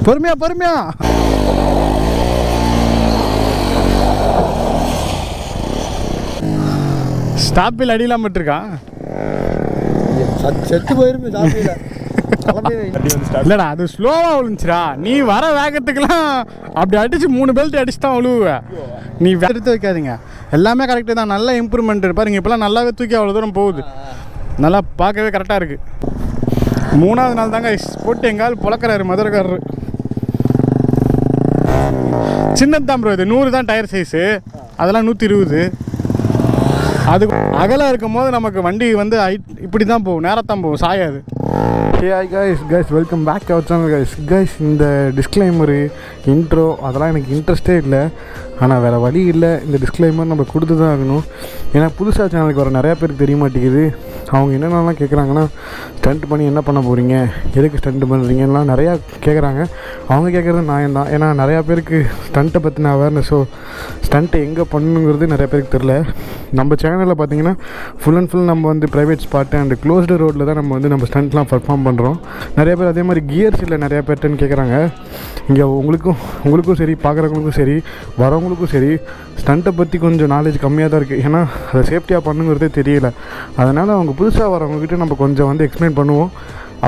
பொறுமையா பொறுமையா. ஸ்டாப்பில் அடியெல்லாம் பட்டிருக்கான். செத்து போயிருமே ஸ்டாப்பில். இல்லடா அது ஸ்லோவா விழுந்துச்சுடா. நீ வர வேகத்துக்குலாம் அப்படி அடிச்சு 3 பெல்ட் அடிச்சு தான் விழுவுவ. நீ எடுத்து வைக்காதீங்க. எல்லாமே கரெக்டு தான். நல்ல இம்ப்ரூவ்மெண்ட் இருப்பாருங்க. இப்போலாம் நல்லாவே தூக்கி அவ்வளோ தூரம் போகுது. நல்லா பார்க்கவே கரெக்டாக இருக்குது. 3வது நாள் தாங்க போட்டு எங்காவது புழக்கிறாரு மதுரைக்காரரு. சின்னது தான் ப்ரோ. இது 100 தான் டயர் சைஸு. அதெல்லாம் 120. அது அகலாக இருக்கும் போது நமக்கு வண்டி வந்து இப்படி தான் போகும், நேரத்தான் போகும், சாயாது. Hi guys welcome back to our channel guys. இந்த டிஸ்க்ளைமரு இன்ட்ரோ அதெல்லாம் எனக்கு இன்ட்ரெஸ்ட்டே இல்லை. ஆனால் வேறு வழி இல்லை, இந்த டிஸ்க்ளைமர் நம்ம கொடுத்து தான் ஆகணும். ஏன்னா புதுசாக சேனலுக்கு வர நிறையா பேருக்கு தெரிய மாட்டேங்குது. அவங்க என்னென்னலாம் கேட்குறாங்கன்னா, ஸ்டண்ட் பண்ணி என்ன பண்ண போகிறீங்க, எதுக்கு ஸ்டண்ட் பண்ணுறீங்கலாம் நிறையா கேட்குறாங்க. அவங்க கேட்குறது நான் தான். ஏன்னா நிறையா பேருக்கு ஸ்டண்ட்டை பற்றின அவேர்னஸோ ஸ்டண்ட்டை எங்கே பண்ணணுங்கிறது நிறையா பேருக்கு தெரில. நம்ம சேனலில் பார்த்தீங்கன்னா ஃபுல் அண்ட் ஃபுல் நம்ம வந்து ப்ரைவேட் ஸ்பாட்டு அண்ட் க்ளோஸ்டு ரோட்டில் தான் நம்ம ஸ்டண்ட்லாம் பர்ஃபார்ம் பண்ணுறோம். நிறைய பேர் அதே மாதிரி கியர்ஸ் இல்லை நிறையா பேர்ட்டன்னு கேட்குறாங்க. இங்கே உங்களுக்கும் சரி, பார்க்குறவங்களுக்கும் சரி, வரவங்களுக்கும் சரி, ஸ்டண்ட்டை பற்றி கொஞ்சம் நாலேஜ் கம்மியாக தான் இருக்குது. ஏன்னா அதை சேஃப்டியாக பண்ணுங்கிறதே தெரியல. அதனால் அவங்க புதுசாக வரவங்ககிட்ட நம்ம கொஞ்சம் வந்து எக்ஸ்பிளைன் பண்ணுவோம்.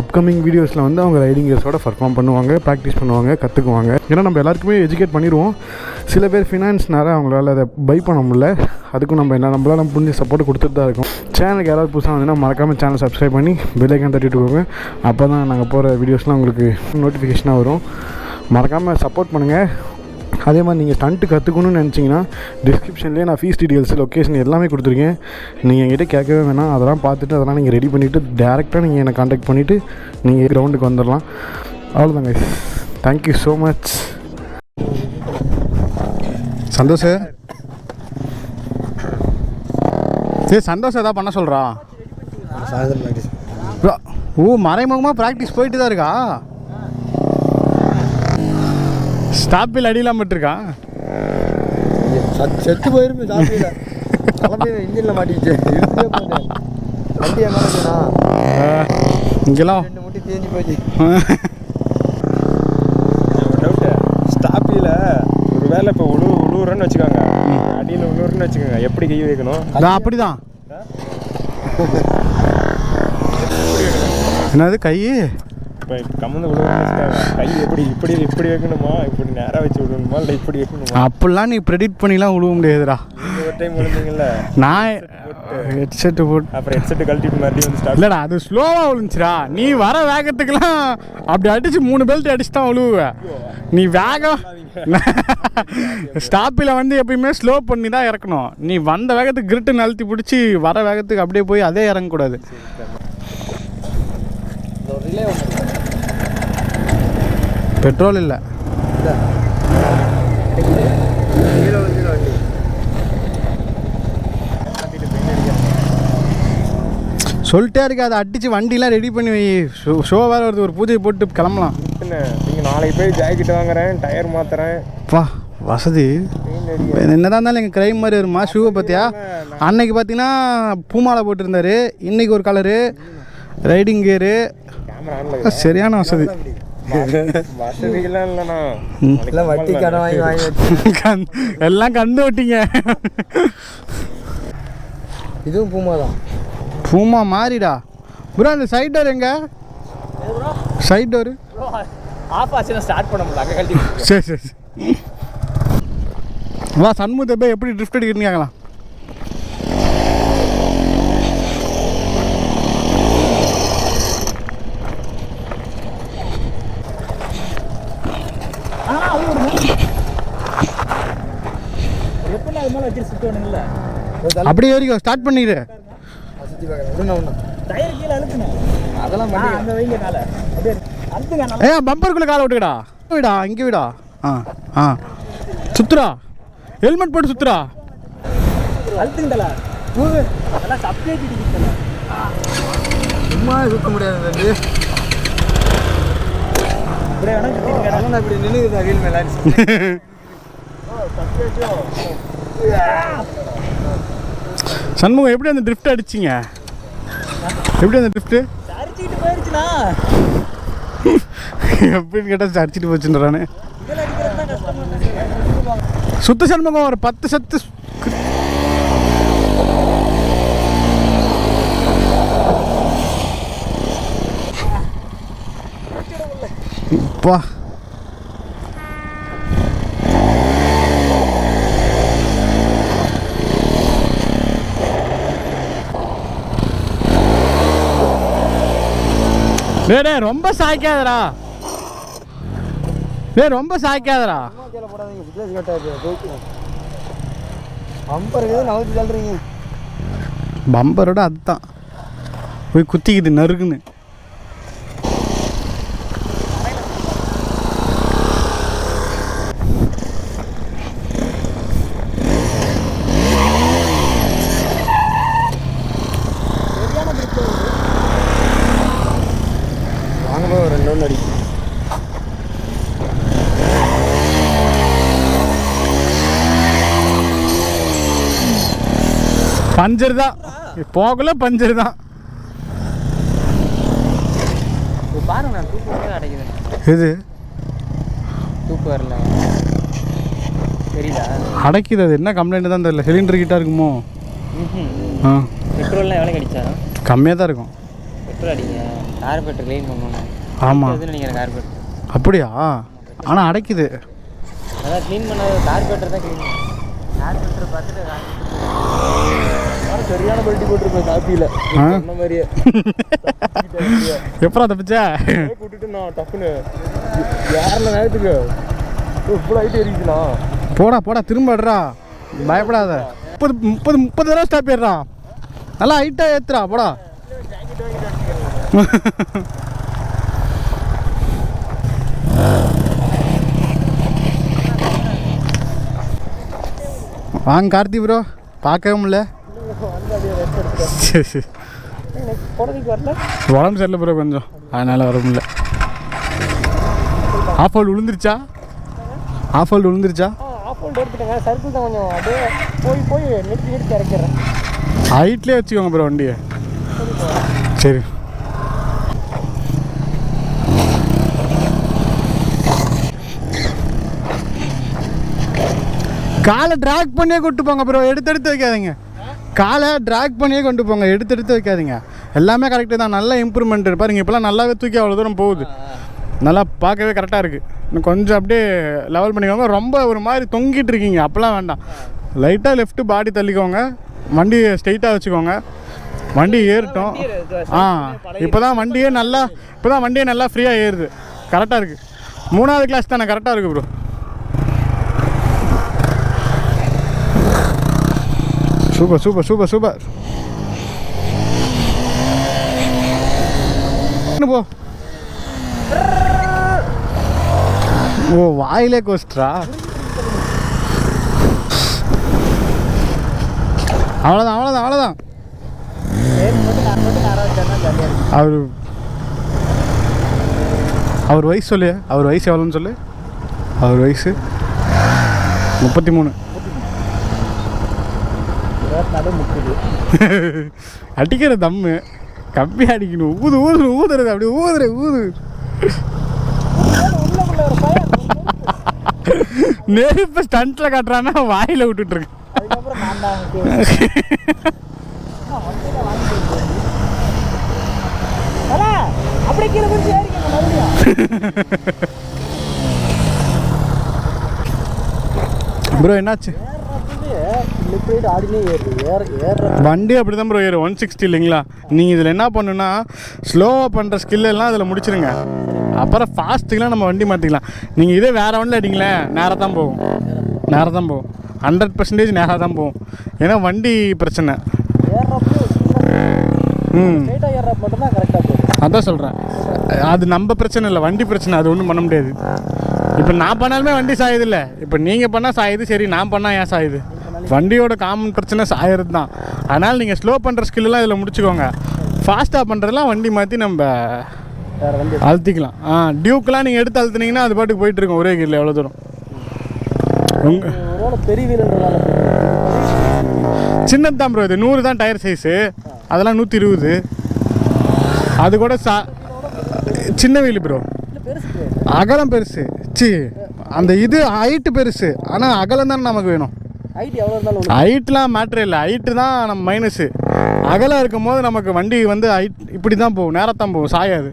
அப்கமிங் வீடியோஸில் வந்து அவங்க ரைடிங் கியர்ஸோட பர்ஃபார்ம் பண்ணுவாங்க, ப்ராக்டிஸ் பண்ணுவாங்க, கற்றுக்குவாங்க. ஏன்னா நம்ம எல்லாருக்குமே எஜுகேட் பண்ணிடுவோம். சில பேர் ஃபினான்ஸ்னால அவங்களால அதை பை பண்ண முடியல. அதுக்கும் நம்மளால் புரிஞ்ச சப்போர்ட் கொடுத்துட்டு தான் இருக்கோம். சேனலுக்கு யாராவது புதுசாக வந்தீங்கன்னா மறக்காமல் சேனல் சப்ஸ்கிரைப் பண்ணி பெல் ஐக்கான் தட்டிட்டுக்கோங்க. அப்போ தான் நாங்கள் போகிற வீடியோஸ்லாம் உங்களுக்கு நோட்டிஃபிகேஷனாக வரும். மறக்காமல் சப்போர்ட் பண்ணுங்கள். அதே மாதிரி நீங்கள் ஸ்டண்ட்டு கற்றுக்கணும்னு நினச்சிங்கன்னா டிஸ்கிரிப்ஷன்லேயே நான் ஃபீஸ் டீட்டெயில்ஸ், லொக்கேஷன் எல்லாமே கொடுத்துருக்கேன். நீங்கள் என்கிட்ட கேட்கவே வேணாம். அதெல்லாம் பார்த்துட்டு அதெல்லாம் நீங்கள் ரெடி பண்ணிவிட்டு டேரெக்டாக நீங்கள் என்னை காண்டாக்ட் பண்ணிவிட்டு நீங்கள் கிரவுண்டுக்கு வந்துடலாம். அவ்வளோதாங்க. Thank you so much. சந்தோஷம் சந்தோஷம் எதாவது பண்ண சொல்கிறா. ஓ, மறைமுகமாக ப்ராக்டிஸ் போயிட்டு தான் இருக்கா. ஸ்டாப்பில் அடியெல்லாம் பட்டிருக்கான். செத்து போயிருமே ஸ்டாப்பில். இன்ஜினில் மாட்டிச்சு. வண்டி எங்கன்னா இங்கெல்லாம் 2 முட்டி தேஞ்சு போச்சு. டவுட்டு ஸ்டாப்பில் ஒரு வேலை இப்போ உழுவுறன்னு வச்சுக்கோங்க, அடியில் உழுவுறன்னு வச்சுக்கோங்க, எப்படி கை வைக்கணும்? அதான் அப்படி தான். என்னது கை இப்போ கம்மந்து விழுவுறன்னு வச்சுக்காங்க, கை இப்படி வைக்கணுமா, இப்படி நேராக வச்சு விடணுமா, இல்லை இப்படி வைக்கணுமா? அப்படிலாம் நீ ப்ரெடிக்ட் பண்ணிலாம் விழுவ முடியாதுடா. ஒரு டைம் விழுந்தீங்கல்ல, நான் ஹெட்செட்டு போட்டு அப்புறம் ஹெட்செட்டு கழட்டிட்டு மறுபடியும் வந்து ஸ்டார்ட். இல்லைடா அது ஸ்லோவாக விழுந்துச்சுடா. நீ வர வேகத்துக்குலாம் அப்படி அடிச்சு 3 பெல்ட் அடிச்சு தான் விழுவுவ. நீ வேகம் ஸ்டாப்பில் வந்து எப்பயுமே ஸ்லோ பண்ணி தான் இறக்கணும். நீ வந்த வேகத்துக்கு கிரிட்டு நழுத்தி பிடிச்சி வர வேகத்துக்கு அப்படியே போய் அதே இறங்கக்கூடாது. பெட்ரோல் இல்லை. சொல்லிட்டே இருக்கு. அதை அடிச்சு வண்டிலாம் ரெடி பண்ணி வை. ஷோ வேறு வருது. ஒரு பூஜை போட்டு கிளம்பலாம். நீங்கள் நாளைக்கு போய் ஜாக்கெட் வாங்குறேன், டயர் மாற்றுறேன். பா வசதி என்னதான் இருந்தாலும் எங்கள் கிரைம் மாதிரி வருமா. ஷூவை பார்த்தியா? அன்னைக்கு பார்த்தீங்கன்னா பூமாலை போட்டிருந்தாரு, இன்னைக்கு ஒரு கலரு ரைடிங் கியரு. சரியான வசதி. வசதிகள்லாம் இல்லைண்ணா, வட்டி கடை வாங்கி எல்லாம் கண்டு விட்டீங்க. இதுவும் பூமா தான். பூமா மாறிடா ப்ரோ. அந்த சைட் டோர் எங்க? சைட் டோர் ஆஃப் ஆச்சுன்னா ஸ்டார்ட் பண்ண முடியல. சரி சரி வா. சண்முகத்தை போய் எப்படி ட்ரிஃப்ட் அடிக்கிறீங்க கேட்கலாம். அப்படியே வரைக்கும் ஸ்டார்ட் பண்ணிடு. பம்பருக்குள்ள காலை விட்டுக்கடா. விடா இங்கே விடா. சுத்துறா. ஹெல்மெட் போட்டு சுத்துறா. சும்மா சுத்த முடியாது. இப்படி நின்றுதா வீல் மேல. சண்முகம் எப்படி அந்த ட்ரிஃப்ட் அடிச்சிங்க? எப்படி அந்த ட்ரிஃப்ட் எப்படின்னு கேட்டால் அடிச்சிட்டு போச்சுன்றானே. சுத்த சண்முகம் ஒரு 10 சத்து இப்பா. டே ரொம்ப சாய்க்காதடா, ரொம்ப சாய்க்காதடா. பம்பரோட அதுதான் போய் குத்திக்குது நறுக்குன்னு. பஞ்சர் தான் போகல, பஞ்சர் தான். இது தூக்கு வரல, தெரியல அடைக்குது. அது என்ன கம்ப்ளைண்ட் தான் தெரியல. சிலிண்டர் கிட்ட இருக்குமோ? பெட்ரோல்லாம் எவ்வளோ கிடைச்சா? கம்மியாக தான் இருக்கும். பெட்ரோல் அடிங்க, கார்பரேட்டர் க்ளீன் பண்ணணும். ஆமாம் நினைக்கிறேன் கார்பரேட்டர். அப்படியா? ஆனால் அடைக்குது. அதான் க்ளீன் பண்ணாத கார்பரேட்டர் தான் க்ளீன் பண்ணணும். கார்பரேட்டர் பார்த்துட்டு சரியான பல்ட்டி போட்டிருப்பேன் காப்பியில் அந்த மாதிரியே. எப்படா தப்பிச்சா? கூட்டிட்டு நான் டக்குன்னு யாரில் நேரத்துக்கு ஃபுல் ஆகிட்டு எரிக்கலாம். போடா போடா, திரும்படுறா, பயப்படாத. 30 தடவை ஸ்டாப் ஏறா, நல்லா ஹைட்டாக ஏற்றுறா, போடா. வாங்க கார்த்தி ப்ரோ, பார்க்கவே முடியல. உடம்பு சரியில்லை ப்ரோ கொஞ்சம், அதனால் வர முடியல. ஆஃப் ஹோல்டு விழுந்துருச்சா? ஆஃப் ஹோல்டு விழுந்துருச்சா? ஆஃப் ஹோல்டு எடுத்துட்டேங்க, சர்க்கிள் தான் கொஞ்சம் அப்படியே போய் நெடுத்து இறக்கிறேன். ஹைட்லேயே வச்சுக்கோங்க ப்ரோ வண்டியை. சரி. காலை ட்ராக் பண்ணியே கொண்டு போங்க ப்ரோ, எடுத்து வைக்காதீங்க. காலை ட்ராக் பண்ணியே கொண்டு போங்க, எடுத்து வைக்காதீங்க. எல்லாமே கரெக்டு தான், நல்ல இம்ப்ரூவ்மெண்ட் இருப்பாருங்க. இப்போலாம் நல்லாவே தூக்கி அவ்வளோ தூரம் போகுது, நல்லா பார்க்கவே கரெக்டாக இருக்குது. இன்னும் கொஞ்சம் அப்படியே லெவல் பண்ணிக்கோங்க. ரொம்ப ஒரு மாதிரி தொங்கிட்டு இருக்கீங்க, அப்போலாம் வேண்டாம். லைட்டாக லெஃப்ட்டு பாடி தள்ளிக்கோங்க, வண்டியை ஸ்ட்ரெயிட்டாக வச்சுக்கோங்க, வண்டி ஏறட்டும். இப்போ தான் வண்டியே நல்லா ஃப்ரீயாக ஏறுது, கரெக்டாக இருக்குது. 3வது கிளாஸ் தானே, கரெக்டாக இருக்குது bro. Super super super super. போ. ஓ வாயிலே கோஸ்ட்ரா. அவ்வளோதான். அவர் வயசு சொல்லு, அவர் வயசு எவ்வளோன்னு சொல்லு. அவர் வயசு 33. அடிக்கிற தம்மு கம்மி அடிக்கணும். ஊதுறது அப்படி ஊது. நெருப்ப ஸ்டண்ட்ல காட்டுறான்னா வாயில விட்டுட்டு இருக்கு. ப்ரோ என்னாச்சு? வண்டி அப்படி தான் ப்ரோ ஏறும். 160 இல்லைங்களா? நீங்கள் இதில் என்ன பண்ணுன்னா ஸ்லோவாக பண்ணுற ஸ்கில்லெல்லாம் இதில் முடிச்சிருங்க. அப்புறம் ஃபாஸ்ட்டுக்கெலாம் நம்ம வண்டி மாற்றிக்கலாம். நீங்கள் இதே வேறு வண்டியில் அடிங்களேன், நேராக தான் போகும். 100% நேராக தான் போகும். ஏன்னா வண்டி பிரச்சனை. அதான் சொல்கிறேன், அது நம்ம பிரச்சனை இல்லை, வண்டி பிரச்சனை. அது ஒன்றும் பண்ண முடியாது. இப்போ நான் பண்ணாலுமே வண்டி சாயுது இல்லை, இப்போ நீங்கள் பண்ணால் சாயுது. சரி, நான் பண்ணால் ஏன் சாயுது? வண்டியோட காமன் பிரச்சனை சாயறது தான். அதனால் நீங்கள் ஸ்லோ பண்ணுற ஸ்கில்லாம் இதில் முடிச்சுக்கோங்க. ஃபாஸ்ட்டாக பண்ணுறதுலாம் வண்டி மாற்றி நம்ம அழுத்திக்கலாம். டியூக்கெலாம் நீங்கள் எடுத்து அழுத்துனீங்கன்னா அது பாட்டுக்கு போயிட்டுருக்கோம் ஒரே கீரில் எவ்வளோ தூரம். பெரிய சின்னது தான் ப்ரோ, இது 100 தான் டயர் சைஸு, அதெல்லாம் 120. அது கூட சின்ன வீலு ப்ரோ. அகலம் பெருசு. சி அந்த இது ஹைட்டு பெருசு, ஆனால் அகலம் தானே நமக்கு வேணும். ஹைட் எவ்வளோ இருந்தாலும் ஹைட்லாம் மேட்ரு இல்லை, ஹைட்டு தான் நம்ம மைனஸு. அகலம் இருக்கும் போது நமக்கு வண்டி வந்து ஹைட் இப்படி தான் போகும், நேரத்தான் போகும், சாயாது.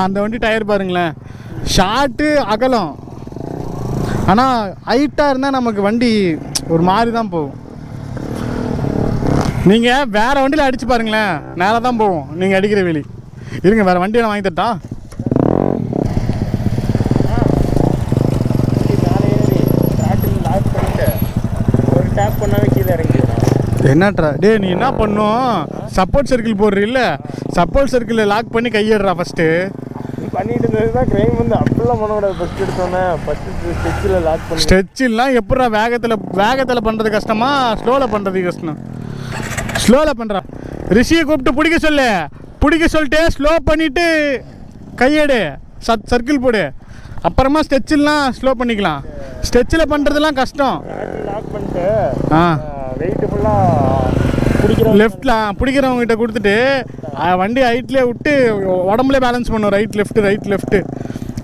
அந்த வண்டி டயர் பாருங்களேன், ஷார்ட்டு அகலம், ஆனால் ஹைட்டாக இருந்தால் நமக்கு வண்டி ஒரு மாதிரி தான் போகும். நீங்கள் வேறு வண்டியில் அடித்து பாருங்களேன், நேராக தான் போகும் நீங்கள் அடிக்கிற வெளி. இருங்க வேறு வண்டியை வாங்கி தட்டா. என்னட்ரா டே, நீ என்ன பண்ணும், சப்போர்ட் சர்க்கிள் போடுறீல்ல, சப்போர்ட் சர்க்கிளில் லாக் பண்ணி கையிடுறா ஃபஸ்ட்டு. பண்ணிட்டு இருந்தது தான் கிரைம் வந்து அப்படிலாம் பண்ணக்கூடாது. ஃபஸ்ட் எடுத்தோன்னே ஃபஸ்ட்டு ஸ்டெச்சில் லாக் பண்ணி. ஸ்டெச்சில்லாம் எப்படா வேகத்தில் பண்ணுறது கஷ்டமா, ஸ்லோவில் பண்ணுறது கஷ்டம்? ஸ்லோவில் பண்ணுறா. ரிஷியை கூப்பிட்டு பிடிக்க சொல்லிட்டு ஸ்லோ பண்ணிவிட்டு கையெடு, சர்க்கிள் போடு, அப்புறமா ஸ்டெச்சில்லாம் ஸ்லோ பண்ணிக்கலாம். ஸ்டெச்சில் பண்ணுறதுலாம் கஷ்டம். லாக் பண்ணிட்டு வெயிட்டு ஃபுல்லாக பிடிக்கிறவங்ககிட்ட கொடுத்துட்டு வண்டி ஹைட்லேயே விட்டு உடம்புலேயே பேலன்ஸ் பண்ணும். ரைட் லெஃப்ட்டு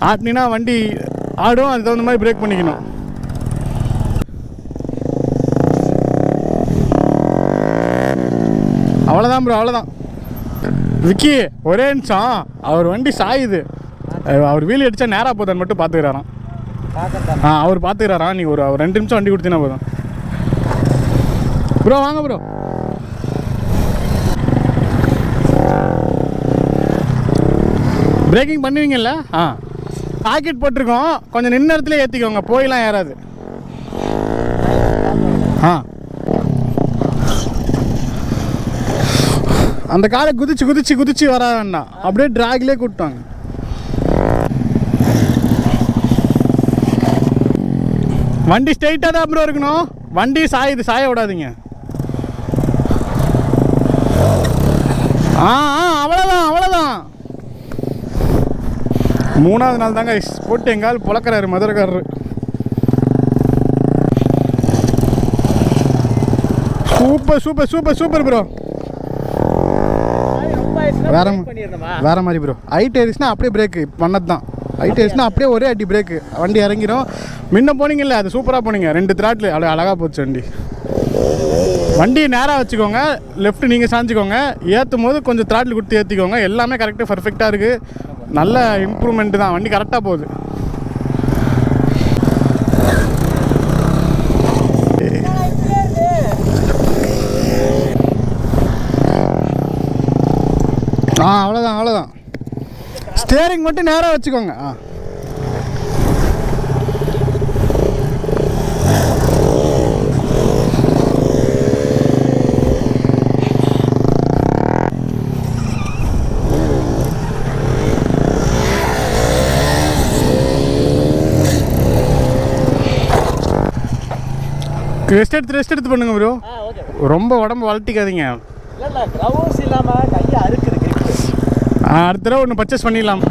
ஆட்டினா வண்டி ஆடும், அதுக்கு தகுந்த மாதிரி பிரேக் பண்ணிக்கணும். அவ்வளோதான் ப்ரோ, அவ்வளோதான். விக்கி ஒரே நிமிஷம், அவர் வண்டி சாயுது, அவர் வீல் அடித்தா நேராக போதான்னு மட்டும் பார்த்துக்கிறாராம். அவர் பார்த்துக்கிறாராம். நீ ஒரு 2 நிமிஷம் வண்டி கொடுத்தீங்கன்னா போதும். ப்ரோ வாங்க ப்ரோ. பிரேக்கிங் பண்ணுவீங்கல்ல? பாக்கெட் போட்டிருக்கோம், கொஞ்சம் நின்ன இடத்துல ஏற்றிக்கோங்க, போயெல்லாம் ஏறாது. அந்த காலை குதிச்சு வர வேண்டாம், அப்படியே டிராக்லேயே கூப்பிட்டாங்க. வண்டி ஸ்ட்ரைட்டாக தான் ப்ரோ இருக்கணும், வண்டி சாய விடாதீங்க. அவ்வளோதான். 3வது நாள் தாங்க போட்டு எங்கால் புழக்கிறாரு மதுரைக்காரரு. Super bro. வேற மாதிரி ப்ரோ. ஹைட் ஏறிச்சுன்னா அப்படியே பிரேக்கு பண்ணது தான். ஹைட் ஏறிச்சுன்னா அப்படியே ஒரே அடி பிரேக்கு, வண்டி இறங்கிடும். முன்ன போனீங்கல்ல, அது சூப்பராக போனீங்க. 2 த்ராட்டில் அழகாக போச்சு வண்டி. வண்டியை நேராக வச்சுக்கோங்க, லெஃப்ட் நீங்கள் சாஞ்சிக்கோங்க, ஏற்றும் போது கொஞ்சம் த்ராட்டில் கொடுத்து ஏற்றிக்கோங்க. எல்லாமே கரெக்டாக பர்ஃபெக்டாக இருக்குது, நல்ல இம்ப்ரூவ்மெண்ட்டு தான், வண்டி கரெக்டாக போகுது. அவ்வளோதான். ஸ்டேரிங் மட்டும் நேராக வச்சுக்கோங்க. ரெஸ்ட் எடுத்து பண்ணுங்க ப்ரோ. ரொம்ப உடம்பு வளர்த்திக்காதீங்க. அடுத்த தடவை ஒன்று பர்ச்சேஸ் பண்ணிடலாம்.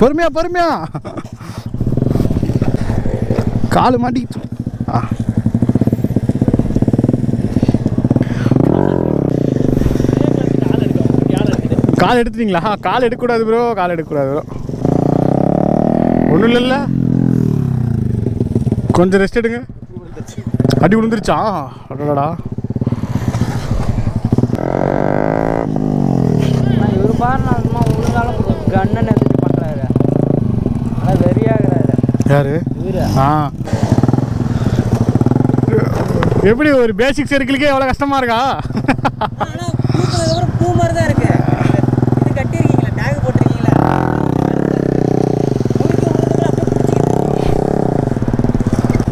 பொறுமையா காலு மாட்டிக்கிச்சு. கால் எடுத்துட்டீங்களா? கால் எடுக்கக்கூடாது ப்ரோ, ஒன்றும் இல்லைல்ல, கொஞ்சம் ரெஸ்ட் எடுங்க. அடி விழுந்துருச்சா? அடடா. இவர் பாருங்க கண்ணன் எடுத்து பண்ணுறாரு, ஆனால் வெறியாகிறாரு. யாரு? எப்படி ஒரு பேசிக் சர்க்கிளுக்கே எவ்வளோ கஷ்டமாக இருக்கா? பூ மாதிரி தான் இருக்கு. இது கட்டியிருக்கீங்களா, டேக் போட்டிருக்கீங்களா?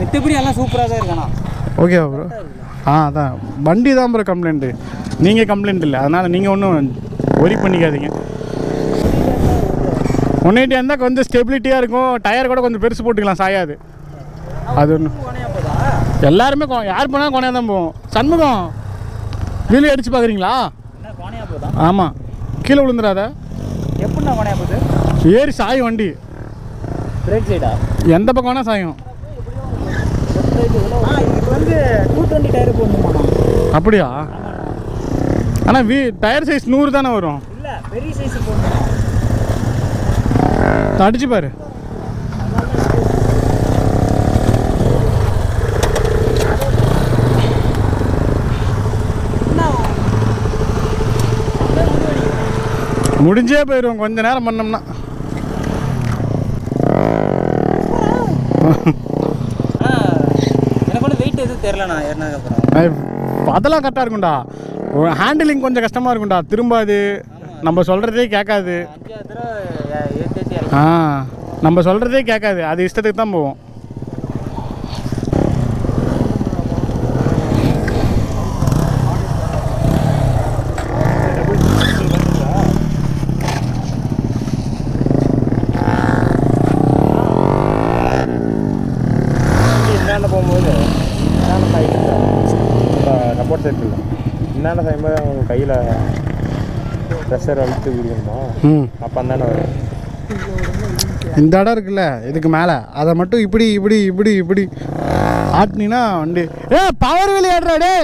மித்தபடி எல்லாம் சூப்பராக தான் இருக்கானா? ஓகேவா ப்ரோ? அதான் வண்டி தான் ப்ரோ கம்ப்ளைண்ட்டு, நீங்கள் கம்ப்ளைண்ட் இல்லை, அதனால் நீங்கள் ஒன்றும் ஒரி பண்ணிக்காதீங்க. 180 இருந்தால் கொஞ்சம் ஸ்டெபிலிட்டியாக இருக்கும், டயர் கூட கொஞ்சம் பெருசு போட்டுக்கலாம், சாயாது. அது ஒன்று எல்லாருமே யார் போனாலும் கோணையாக தான் போவோம். சண்முகம் வீலி அடித்து பார்க்குறீங்களா? ஆமாம், கீழே விழுந்துடாத. எப்படிண்ணா கோணையாக போகுது? ஏறி சாய் வண்டி. ஃப்ரண்ட் சைடா எந்த பக்கம் வேணால் சாயும். இதுக்கு வந்து 220 டயர் போடணுமாண்ணா? அப்படியா? ஆனால் டயர் சைஸ் 100 தானே வரும். இல்லை பெரிய சைஸ் போடணும். அடிச்சு பாரு. முடிஞ்சே போயிடுவோம் கொஞ்ச நேரம் பண்ணோம்னா. எனக்கு ஒன்றும் வெயிட் எதுவும் தெரிலண்ணா ஏறினதுக்கப்புறம். அதெல்லாம் கரெக்டாக இருக்கும்டா. ஹேண்டிலிங் கொஞ்சம் கஷ்டமாக இருக்கும்டா. திரும்ப அது நம்ம சொல்கிறதே கேட்காது. 5 தடவை ஏற்றி நம்ம சொல்கிறதே கேட்காது. அது இஷ்டத்துக்கு தான் போவோம். போகும்போது சப்போர்ட் செட் இல்லை. என்னென்ன செய்யும்போது அவங்க கையில் ப்ரெஷர் அழுத்து கொடுக்கணுமா? அப்போ அந்தானே வரும். இந்த இடம் இருக்குல்ல இதுக்கு மேலே அதை மட்டும் இப்படி இப்படி இப்படி இப்படி ஆட்டினா வண்டி பவர் விளையாடுறா டே.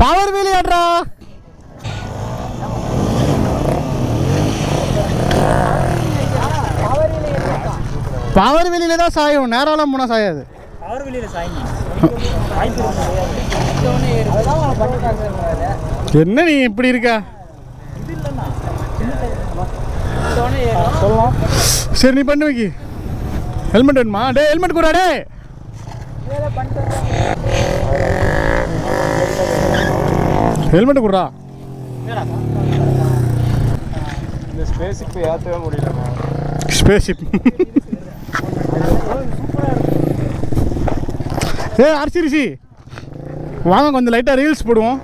பவர் விளையாடுறா. பவர் வெளியில தான் சாயும். நேராலாம் போனால் சாயாது. பவர் வெளியில் சாய்ங்க. என்ன நீ இப்படி இருக்க? சொல்லலாம். சரி நீ பண்ணு வைக்கி. ஹெல்மெட் வேணுமா? டே ஹெல்மெட் கூட டே. ஹெல்மெட் கூடா. இந்த ஸ்பேஸுக்கு ஏற்றவே முடியலண்ணா. ஸ்பேஸ்ஷிப். அரிசி வாங்க கொஞ்சம் லைட்டாக ரீல்ஸ் போடுவோம்.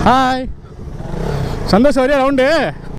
ஹாய் சந்தோஷம் வரையா ரவுண்டு.